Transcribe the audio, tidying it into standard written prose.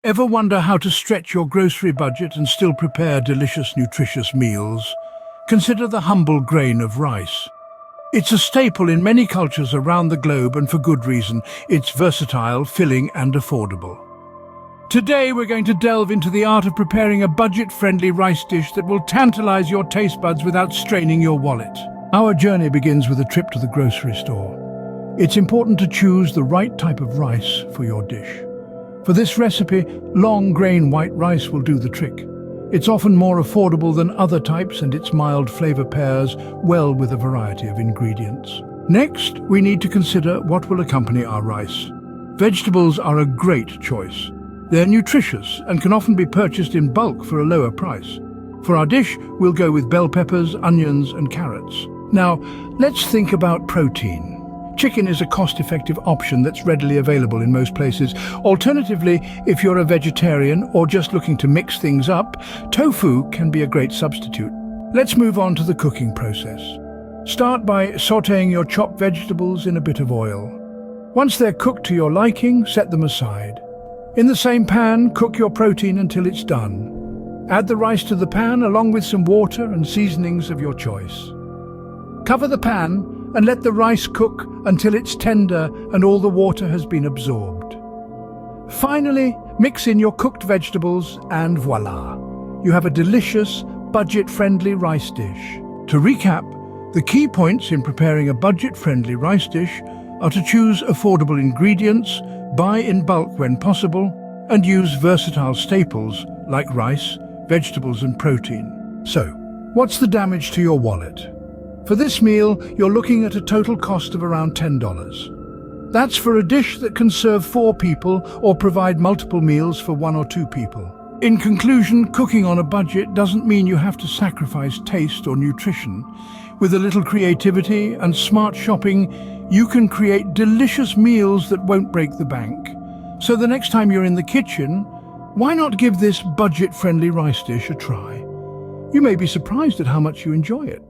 Ever wonder how to stretch your grocery budget and still prepare delicious, nutritious meals? Consider the humble grain of rice. It's a staple in many cultures around the globe, and for good reason. It's versatile, filling and affordable. Today we're going to delve into the art of preparing a budget-friendly rice dish that will tantalize your taste buds without straining your wallet. Our journey begins with a trip to the grocery store. It's important to choose the right type of rice for your dish. For this recipe, long grain white rice will do the trick. It's often more affordable than other types, and its mild flavor pairs well with a variety of ingredients. Next, we need to consider what will accompany our rice. Vegetables are a great choice. They're nutritious and can often be purchased in bulk for a lower price. For our dish, we'll go with bell peppers, onions and carrots. Now, let's think about protein. Chicken is a cost-effective option that's readily available in most places. Alternatively, if you're a vegetarian or just looking to mix things up, tofu can be a great substitute. Let's move on to the cooking process. Start by sautéing your chopped vegetables in a bit of oil. Once they're cooked to your liking, set them aside. In the same pan, cook your protein until it's done. Add the rice to the pan along with some water and seasonings of your choice. Cover the pan and let the rice cook until it's tender and all the water has been absorbed. Finally, mix in your cooked vegetables and voila! You have a delicious, budget-friendly rice dish. To recap, the key points in preparing a budget-friendly rice dish are to choose affordable ingredients, buy in bulk when possible, and use versatile staples like rice, vegetables and protein. So, what's the damage to your wallet? For this meal, you're looking at a total cost of around $10. That's for a dish that can serve 4 people or provide multiple meals for 1 or 2 people. In conclusion, cooking on a budget doesn't mean you have to sacrifice taste or nutrition. With a little creativity and smart shopping, you can create delicious meals that won't break the bank. So the next time you're in the kitchen, why not give this budget-friendly rice dish a try? You may be surprised at how much you enjoy it.